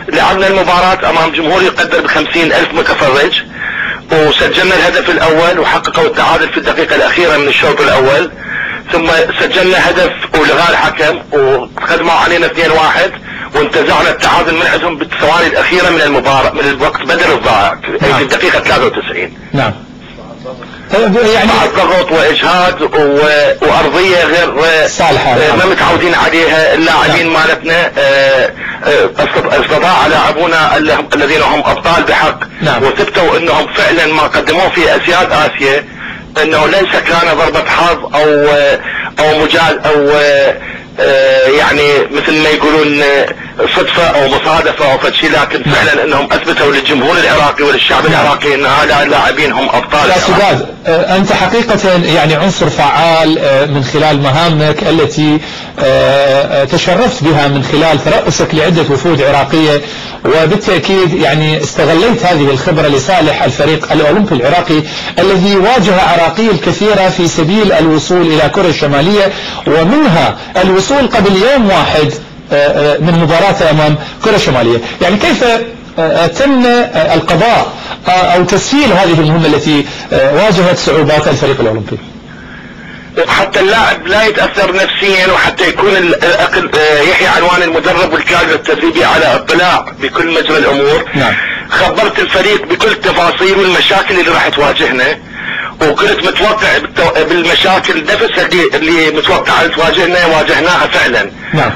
لعبنا المباراة امام جمهور يقدر ب50,000 متفرج، وسجلنا الهدف الاول وحققوا التعادل في الدقيقة الاخيرة من الشوط الاول، ثم سجلنا هدف ولغاه الحكم وتقدموا علينا 2-1 وانتزعنا التعادل من عندهم بالثواني الاخيرة من المباراة من الوقت بدل الضائع في الدقيقة 93. نعم. يعني ضغط واجهاد وارضيه غير صالحه ما متعودين عليها اللاعبين مالتنا. استطاع لاعبونا الذين هم ابطال بحق وثبتوا انهم فعلا ما قدموه في اسياد اسيا انه ليس كان ضربة حظ او مجال او يعني مثل ما يقولون صدفة او مصادفة او فشي، لكن فعلا انهم اثبتوا للجمهور العراقي وللشعب العراقي ان هؤلاء اللاعبين هم ابطال. يا سداد، انت حقيقة يعني عنصر فعال من خلال مهامك التي تشرفت بها من خلال ترأسك لعدة وفود عراقية، وبالتأكيد يعني استغليت هذه الخبرة لصالح الفريق الأولمبي العراقي الذي واجه عراقي الكثيرة في سبيل الوصول إلى كوريا الشمالية، ومنها الوصول قبل يوم واحد من مباراة أمام كوريا الشمالية. يعني كيف تم القضاء أو تسهيل هذه المهمة التي واجهت صعوبات الفريق الأولمبي؟ حتى اللاعب لا يتأثر نفسيا وحتى يكون يحيى عنوان المدرب والكادر التدريبي على اطلاع بكل مجرى الامور. خبرت الفريق بكل التفاصيل والمشاكل اللي راح تواجهنا، وكنت متوقع بالمشاكل نفسها اللي متوقع تواجهنا واجهناها فعلا.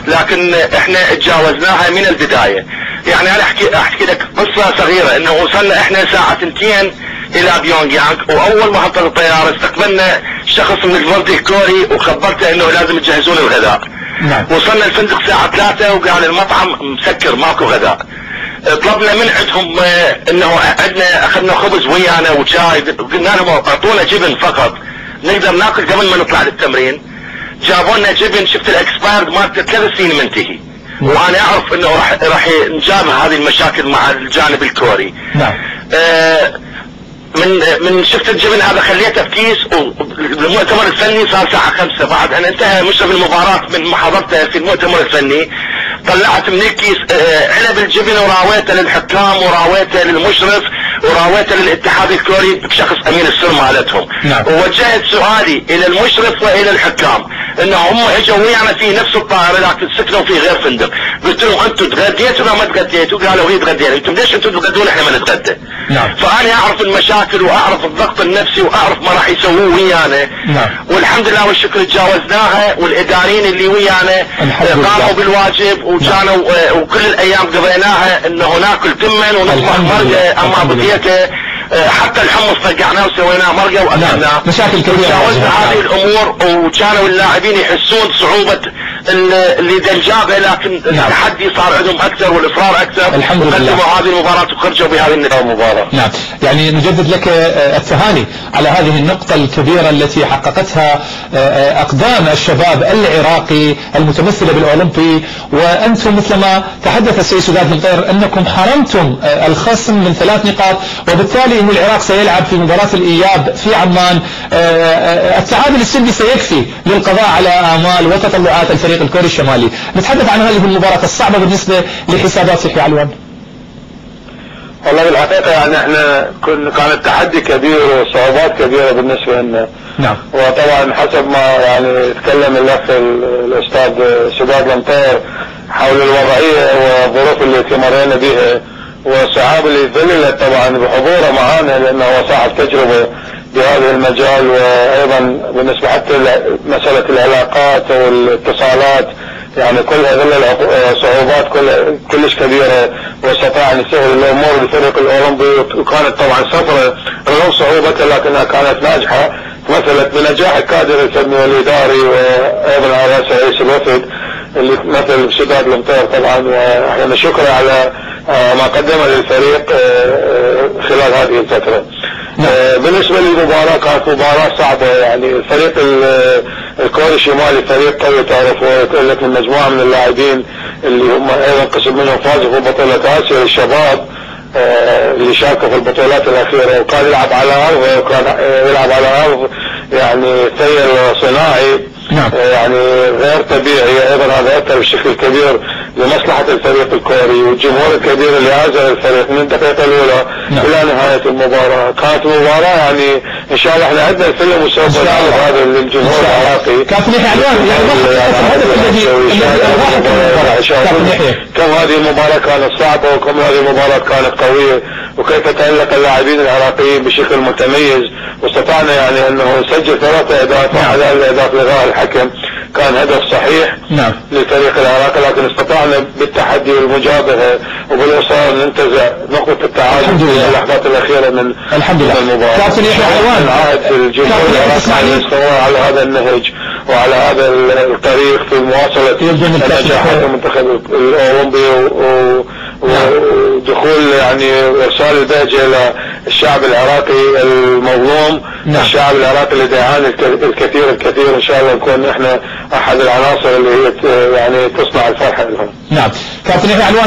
لكن احنا تجاوزناها من البداية. يعني انا احكي لك قصة صغيرة، انه وصلنا احنا الساعة 2 الى بيونغ يانغ، واول ما هبط الطيارة استقبلنا شخص من الفرد الكوري وخبرته انه لازم تجهزون الغداء. وصلنا الفندق الساعة 3 وقال المطعم مسكر ماكو غداء. طلبنا من عندهم انه عندنا اخذنا خبز ويانا وشاي، قلنا لهم اعطونا جبن فقط نقدر ناكل قبل ما نطلع للتمرين. جابوا لنا جبن، شفت الاكسبايرد مالته 3 سنين منتهي، وانا اعرف انه راح نجابه هذه المشاكل مع الجانب الكوري. من شفت الجبن هذا خليته بكيس، والمؤتمر الفني صار الساعة 5 بعد ان انتهى مشرف المباراة من محاضرته في المؤتمر الفني. طلعت من الكيس علب الجبن وراويته للحكام وراويته للمشرف وراويته للاتحاد الكوري بشخص امين السر مالتهم. ووجهت سؤالي الى المشرف والى الحكام انه هم اجوا ويانا في نفس الطائرة لكن سكنوا في غير فندق. قلت لهم انتم تغديتوا ولا ما تغديتوا؟ قالوا هي تغدينا. انتم ليش انتم تغدون احنا ما نتغدى؟ فانا اعرف المشاكل واعرف الضغط النفسي واعرف ما راح يسووه ويانا. والحمد لله والشكر تجاوزناها، والاداريين اللي ويانا قاموا بالواجب وكانوا وكل الايام قضيناها انه ناكل تمن ونطبخ مرقه اما بقيته، حتى الحمص طقعناه وسويناه مرقه واكلناه. مشاكل كبيره تجاوزنا هذه الامور، وكانوا اللاعبين يحسون صعوبه اللي دنجابه، لكن التحدي صار عندهم اكثر والاصرار اكثر. الحمد لله. قدموا هذه المباراه وخرجوا بهذه المباراه. نعم، يعني نجدد لك التهاني على هذه النقطه الكبيره التي حققتها اقدام الشباب العراقي المتمثله بالاولمبي، وانتم مثلما تحدث السيد سداد المطير انكم حرمتم الخصم من 3 نقاط، وبالتالي ان العراق سيلعب في مباراه الاياب في عمان. التعادل السلبي سيكفي للقضاء على امال وتطلعات الفريق الكوري الشمالي. نتحدث عن هذه المباراه الصعبه بالنسبه لحسابات يحيى علوان. والله بالحقيقه يعني احنا كان تحدي كبير وصعوبات كبيره بالنسبه لنا. وطبعا حسب ما يعني تكلم الاخ الاستاذ سداد المطير حول الوضعيه والظروف اللي مرينا بها والصعاب اللي ذللت طبعا بحضوره معانا، لانه هو صاحب تجربه بهذا المجال، وايضا بالنسبه حتى مساله العلاقات والاتصالات، يعني كل هذه الصعوبات كلش كبيره، واستطاع ان يسهل الامور للفريق الاولمبي. وكانت طبعا سفره رغم صعوبتها لكنها كانت ناجحه، مثلت بنجاح الكادر الفني والاداري، وايضا على رئيس الوفد اللي مثل سداد المطير طبعا، واحنا نشكره على ما قدمه للفريق خلال هذه الفتره. بالنسبه للمباراه كانت مباراه صعبه، يعني الفريق الكوري الشمالي فريق قوي تعرف، ويقول لك من مجموعه من اللاعبين اللي هم ايضا قسم منهم فازوا في بطوله اسيا للشباب اللي شاركوا في البطولات الاخيره، وكان يلعب على ارض، وكان يلعب على ارض يعني ثير صناعي يعني غير طبيعي. ايضا هذا اثر بشكل كبير لمصلحة الفريق الكوري والجمهور الكبير اللي عازل الفريق من الدقيقة الأولى إلى نهاية المباراة. كانت مباراة يعني إن شاء الله احنا عندنا الفيلم وسوف نعرض هذا للجمهور العراقي. كابتن يحيى علوان كم هذه المباراة كانت صعبة وكم هذه المباراة كانت قوية وكيف تألق اللاعبين العراقيين بشكل متميز واستطعنا يعني انه نسجل 3 اهداف وعلى الاهداف لغاء الحكم. كان هدف صحيح للفريق العراقي لكن استطعنا بالتحدي والمجابهة وبالوصول ننتزع نقطة التعادل في اللحظات الأخيرة من المباراة. كابتن يحيى علوان عهد الجمهور العراقي يستمر على هذا النهج وعلى هذا الطريق في مواصلة نجاحات المنتخب الأولمبي ودخول يعني ارسال البهجة الى الشعب العراقي المظلوم. الشعب العراقي اللي يعاني الكثير ان شاء الله نكون احنا احد العناصر اللي هي يعني تصنع الفرحة لهم. نعم كابتن يحيى علوان.